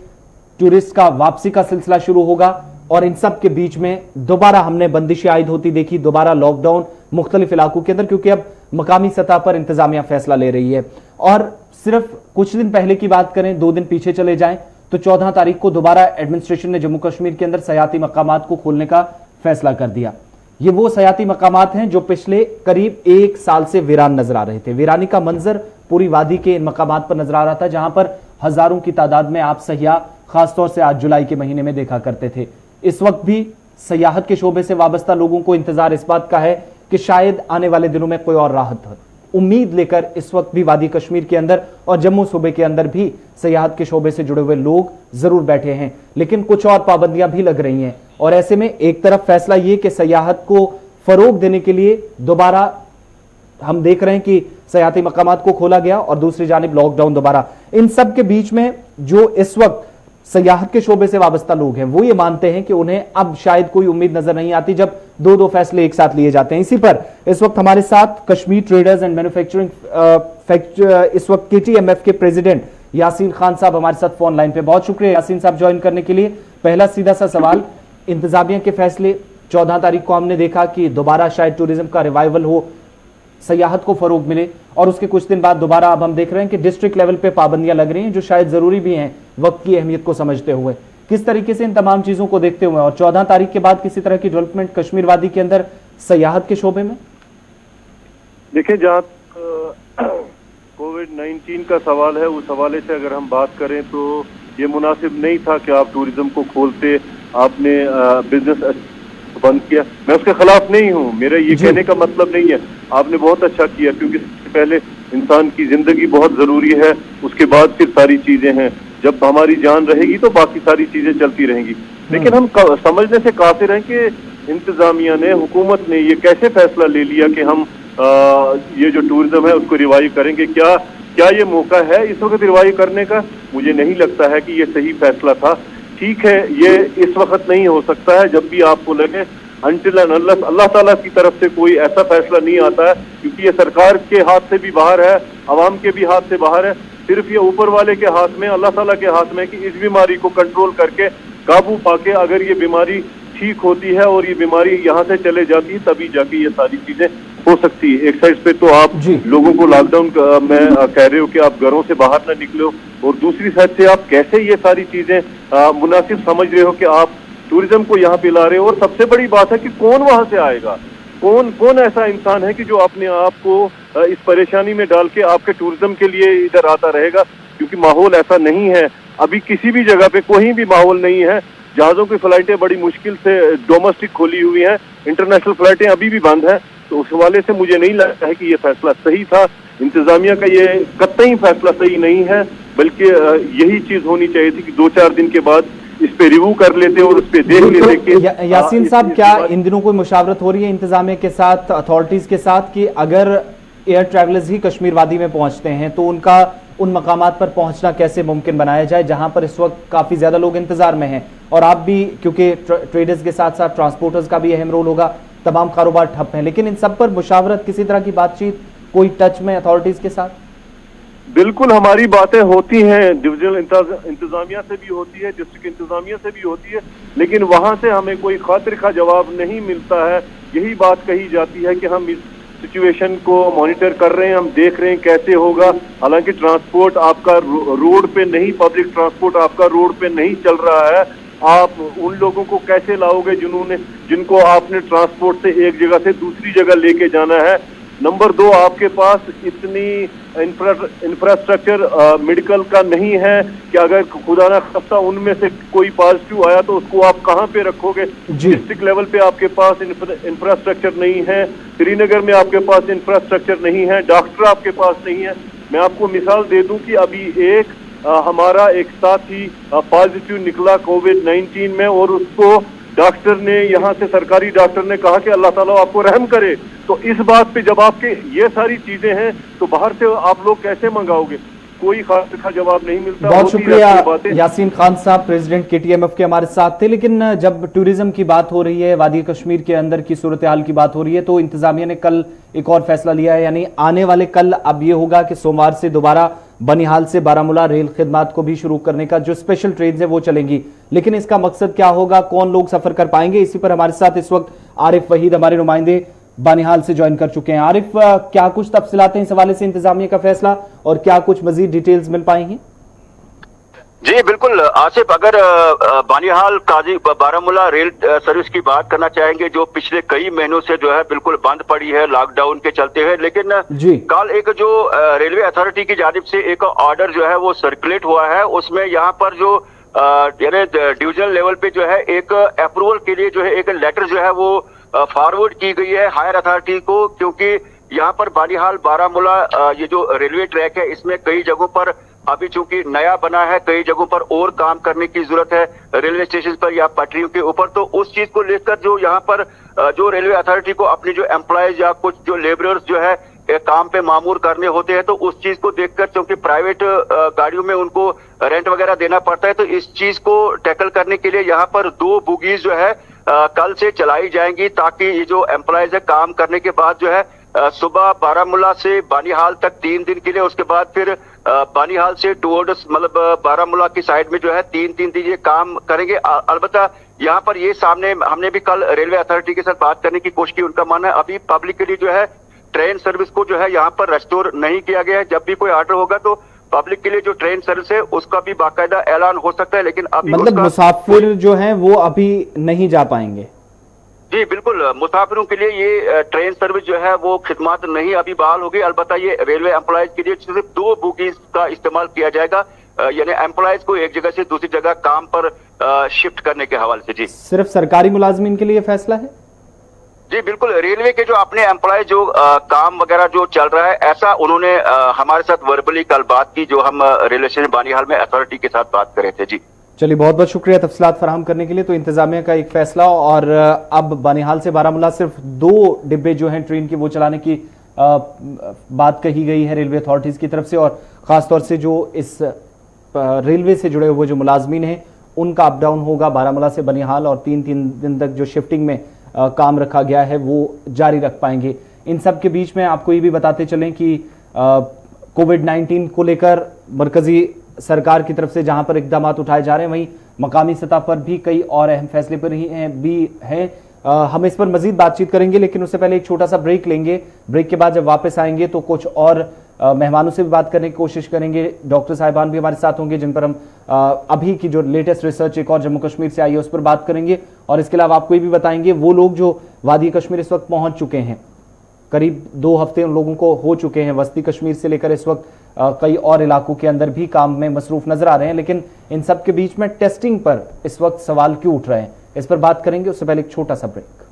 टूरिस्ट का वापसी का सिलसिला शुरू होगा, और इन सब के बीच में दोबारा हमने बंदिशें आयद होती देखी, दोबारा लॉकडाउन मुख्तलिफ इलाकों के अंदर, क्योंकि अब मकामी सतह पर इंतजामिया फैसला ले रही है। और सिर्फ कुछ दिन पहले की बात करें, 2 दिन पीछे चले जाएं तो 14 तारीख को दोबारा एडमिनिस्ट्रेशन ने जम्मू कश्मीर के अंदर सयाती मकामात को खोलने का फैसला कर दिया। ये वो सयाती मकामात हैं जो पिछले करीब 1 साल से वीरान नजर आ रहे थे। वीरानी का मंजर पूरी वादी के इन मकामात पर नजर आ रहा था, जहां पर हजारों की तादाद में आप सयाह खासतौर से आज जुलाई के महीने में देखा करते थे। इस वक्त भी सयाहत के शोबे से वाबस्ता लोगों को इंतजार इस बात का है कि शायद आने वाले दिनों में कोई और राहत हो। उम्मीद लेकर इस वक्त भी वादी कश्मीर के अंदर और जम्मू सूबे के अंदर भी सयाहत के शोबे से जुड़े हुए लोग जरूर बैठे हैं, लेकिन कुछ और पाबंदियां भी लग रही हैं। और ऐसे में एक तरफ फैसला यह कि सयाहत को फरोग देने के लिए दोबारा हम देख रहे हैं कि सयाहती मकामात को खोला गया और दूसरी जानिब लॉकडाउन दोबारा। इन सब के बीच में जो इस वक्त सयाहत के शोबे से वाबस्ता लोग हैं वो ये मानते हैं कि उन्हें अब शायद कोई उम्मीद नजर नहीं आती जब 2-2 फैसले एक साथ लिए जाते हैं। इसी पर इस वक्त हमारे साथ कश्मीर ट्रेडर्स एंड मैन्युफैक्चरिंग इस वक्त KTMF के प्रेसिडेंट यासीन खान साहब हमारे साथ फोन लाइन पे। बहुत शुक्रिया यासीन साहब ज्वाइन करने के लिए। पहला सीधा सा सवाल, इंतजामिया के फैसले 14 तारीख को हमने देखा कि दोबारा शायद टूरिज्म का रिवाइवल हो, सयाहत को फरोग मिले, और उसके कुछ दिन बाद दोबारा अब हम देख रहे हैं कि डिस्ट्रिक्ट लेवल पे पाबंदियां लग रही हैं जो शायद जरूरी भी हैं वक्त की अहमियत को समझते हुए। किस तरीके से इन तमाम चीजों को देखते हुए और 14 तारीख के बाद किसी तरह की डेवलपमेंट कश्मीर वादी के अंदर सयाहत के शोबे में? देखिए, जहाँ कोविड-19 का सवाल है उस हवाले से अगर हम बात करें तो ये मुनासिब नहीं था कि आप टूरिज्म को खोलते, आपने बिजनेस बंद किया। मैं उसके खिलाफ नहीं हूँ, मेरा ये कहने का मतलब नहीं है। आपने बहुत अच्छा किया, क्योंकि सबसे पहले इंसान की जिंदगी बहुत जरूरी है, उसके बाद फिर सारी चीजें हैं। जब हमारी जान रहेगी तो बाकी सारी चीजें चलती रहेंगी। लेकिन हम समझने से काफिर हैं कि इंतजामिया ने, हुकूमत ने ये कैसे फैसला ले लिया कि हम ये जो टूरिज्म है उसको रिवाइव करेंगे। क्या ये मौका है इस वक्त रिवाइव करने का? मुझे नहीं लगता है कि ये सही फैसला था। ठीक है, ये इस वक्त नहीं हो सकता है, जब भी आपको लगे अनटिल एंड अनलेस अल्लाह ताला की तरफ से कोई ऐसा फैसला नहीं आता है, क्योंकि ये सरकार के हाथ से भी बाहर है, आवाम के भी हाथ से बाहर है, सिर्फ ये ऊपर वाले के हाथ में, अल्लाह ताला के हाथ में कि इस बीमारी को कंट्रोल करके काबू पाके अगर ये बीमारी ठीक होती है और ये बीमारी यहाँ से चले जाती है तभी जाके ये सारी चीजें हो सकती है। एक साइड पे तो आप लोगों को लॉकडाउन में कह रहे हो कि आप घरों से बाहर ना निकलो, और दूसरी साइड से आप कैसे ये सारी चीजें मुनासिब समझ रहे हो कि आप टूरिज्म को यहाँ पे ला रहे हो। और सबसे बड़ी बात है कि कौन वहां से आएगा, कौन ऐसा इंसान है कि जो अपने आप को इस परेशानी में डाल के आपके टूरिज्म के लिए इधर आता रहेगा, क्योंकि माहौल ऐसा नहीं है अभी किसी भी जगह पे, कोई भी माहौल नहीं है। जहाजों की फ्लाइटें बड़ी मुश्किल से डोमेस्टिक खोली हुई हैं, इंटरनेशनल फ्लाइटें अभी भी बंद हैं। तो उस हवाले से मुझे नहीं लगता है कि ये फैसला सही था। इंतजामिया का ये कतई फैसला सही नहीं है, बल्कि यही चीज होनी चाहिए थी कि 2-4 दिन के बाद इस पे रिव्यू कर लेते और उस पे देख लेते कि यासीन साहब, क्या इन दिनों कोई मुशावरत हो रही है इंतजामिया के साथ, अथॉरिटीज के साथ, कि अगर एयर ट्रैवलर्स ही कश्मीर वादी में पहुंचते हैं तो उनका उन मकामात पर पहुंचना कैसे मुमकिन बनाया जाए जहां पर इस वक्त काफी ज्यादा लोग इंतजार में हैं, और आप भी, क्योंकि ट्रेडर्स के साथ साथ ट्रांसपोर्टर्स का भी अहम रोल होगा, तमाम कारोबार ठप हैं, लेकिन इन सब पर मुशावरत, किसी तरह की बातचीत, कोई टच में अथॉरिटीज के साथ? बिल्कुल हमारी बातें होती हैं, डिविजनल इंतजामिया से भी होती है, डिस्ट्रिक्ट इंतजामिया से भी होती है, लेकिन वहां से हमें कोई खातिर का जवाब नहीं मिलता है। यही बात कही जाती है कि हम इस सिचुएशन को मॉनिटर कर रहे हैं, हम देख रहे हैं कैसे होगा। हालांकि ट्रांसपोर्ट आपका रोड पे नहीं, पब्लिक ट्रांसपोर्ट आपका रोड पे नहीं चल रहा है। आप उन लोगों को कैसे लाओगे जिनको आपने ट्रांसपोर्ट से एक जगह से दूसरी जगह लेके जाना है। नंबर 2, आपके पास इतनी इंफ्रास्ट्रक्चर मेडिकल का नहीं है कि अगर खुदा ना खास्ता उनमें से कोई पॉजिटिव आया तो उसको आप कहाँ पे रखोगे। डिस्ट्रिक्ट लेवल पे आपके पास इंफ्रास्ट्रक्चर नहीं है, श्रीनगर में आपके पास इंफ्रास्ट्रक्चर नहीं है, डॉक्टर आपके पास नहीं है। मैं आपको मिसाल दे दूं कि अभी हमारा एक साथी पॉजिटिव निकला कोविड-19 में, और उसको डॉक्टर ने, यहाँ से सरकारी डॉक्टर ने कहा कि अल्लाह ताला आपको रहम करे। तो इस बात पे जब आपके ये सारी चीजें हैं तो बाहर से आप लोग कैसे मंगाओगे? कोई खास का जवाब नहीं मिलता। बहुत शुक्रिया यासीन खान साहब, प्रेसिडेंट KTMF के हमारे साथ थे। लेकिन जब टूरिज्म की बात हो रही है, वादी कश्मीर के अंदर की सूरत हाल की बात हो रही है, तो इंतजामिया ने कल एक और फैसला लिया है, यानी आने वाले कल अब ये होगा कि सोमवार से दोबारा बनिहाल से बारामूला रेल खिदमत को भी शुरू करने का, जो स्पेशल ट्रेन है वो चलेंगी। लेकिन इसका मकसद क्या होगा, कौन लोग सफर कर पाएंगे, इसी पर हमारे साथ इस वक्त आरिफ वहीद, हमारे नुमाइंदे, बानिहाल से ज्वाइन कर चुके हैं। आरिफ, क्या कुछ तफसीलात हैं इस हवाले से इंतजामिया का फैसला, और क्या कुछ मजीद डिटेल्स मिल पाएंगी? जी बिल्कुल आसिफ, अगर बानिहाल काजी बारामूला रेल सर्विस की बात करना चाहेंगे, जो पिछले कई महीनों से जो है बिल्कुल बंद पड़ी है लॉकडाउन के चलते हुए, लेकिन कल एक जो रेलवे अथॉरिटी की जानिब से एक ऑर्डर जो है वो सर्कुलेट हुआ है, उसमें यहाँ पर जो डिविजनल लेवल पे जो है एक अप्रूवल के लिए जो है एक लेटर जो है वो फॉरवर्ड की गई है हायर अथॉरिटी को, क्योंकि यहाँ पर बानिहाल बारामूला ये जो रेलवे ट्रैक है इसमें कई जगहों पर अभी चूंकि नया बना है, कई जगहों पर और काम करने की जरूरत है रेलवे स्टेशन पर या पटरियों के ऊपर। तो उस चीज को लेकर जो यहाँ पर जो रेलवे अथॉरिटी को अपनी जो एम्प्लॉयज या कुछ जो लेबरर्स जो है काम पे मामूर करने होते हैं, तो उस चीज को देखकर क्योंकि प्राइवेट गाड़ियों में उनको रेंट वगैरह देना पड़ता है, तो इस चीज को टैकल करने के लिए यहाँ पर 2 बोगीज जो है कल से चलाई जाएंगी, ताकि ये जो एम्प्लॉयज है काम करने के बाद जो है सुबह बारामूला से बानिहाल तक 3 दिन के लिए, उसके बाद फिर बानिहाल से टुवर्ड्स मतलब बारामूला की साइड में जो है 3-3 दिन ये काम करेंगे। अलबत्ता यहाँ पर ये सामने हमने भी कल रेलवे अथॉरिटी के साथ बात करने की कोशिश की, उनका मानना है अभी पब्लिक के लिए जो है ट्रेन सर्विस को जो है यहाँ पर रेस्टोर नहीं किया गया है। जब भी कोई ऑर्डर होगा तो पब्लिक के लिए जो ट्रेन सर्विस है उसका भी बाकायदा ऐलान हो सकता है, लेकिन अभी मतलब मुसाफिर जो हैं वो अभी नहीं जा पाएंगे। जी बिल्कुल, मुसाफिरों के लिए ये ट्रेन सर्विस जो है वो खिदमत नहीं अभी बहाल होगी। अलबत्ता ये रेलवे एम्प्लॉयज के लिए सिर्फ 2 बोगीज का इस्तेमाल किया जाएगा, यानी एम्प्लॉयज को एक जगह से दूसरी जगह काम पर शिफ्ट करने के हवाले से। जी सिर्फ सरकारी मुलाजमीन के लिए फैसला है? जी बिल्कुल, रेलवे के जो अपने एम्प्लॉय जो काम वगैरह जो चल रहा है, ऐसा उन्होंने हमारे साथ वर्बली कल बात की, जो हम रेलवे स्टेशन बानिहाल में अथॉरिटी के साथ बात कर रहे थे। जी चलिए, बहुत बहुत शुक्रिया तफसीलात फराहम करने के लिए। तो इंतजामिया का एक फैसला, और अब बानिहाल से बारामूला सिर्फ 2 डिब्बे जो हैं ट्रेन की वो चलाने की बात कही गई है रेलवे अथॉरिटीज की तरफ से, और खासतौर से जो इस रेलवे से जुड़े हुए जो मुलाजमीन हैं उनका अप डाउन होगा बारामूला से बनिहाल, और 3-3 दिन तक जो शिफ्टिंग में काम रखा गया है वो जारी रख पाएंगे। इन सब के बीच में आपको ये भी बताते चलें कि कोविड-19 को लेकर मरकजी सरकार की तरफ से जहां पर इकदाम उठाए जा रहे हैं, वहीं मकामी सतह पर भी कई और अहम फैसले पर भी हैं। हम इस पर मजीद बातचीत करेंगे, लेकिन उससे पहले एक छोटा सा ब्रेक लेंगे। ब्रेक के बाद जब वापस आएंगे तो कुछ और मेहमानों से भी बात करने की कोशिश करेंगे। डॉक्टर साहिबान भी हमारे साथ होंगे, जिन पर हम अभी की जो लेटेस्ट रिसर्च एक और जम्मू कश्मीर से आई है उस पर बात करेंगे। और इसके अलावा आपको ये भी बताएंगे वो लोग जो वादी कश्मीर इस वक्त पहुंच चुके हैं, करीब 2 हफ्ते उन लोगों को हो चुके हैं। वस्ती कश्मीर से लेकर इस वक्त कई और इलाकों के अंदर भी काम में मसरूफ नजर आ रहे हैं, लेकिन इन सब के बीच में टेस्टिंग पर इस वक्त सवाल क्यों उठ रहे हैं, इस पर बात करेंगे। उससे पहले एक छोटा सा ब्रेक।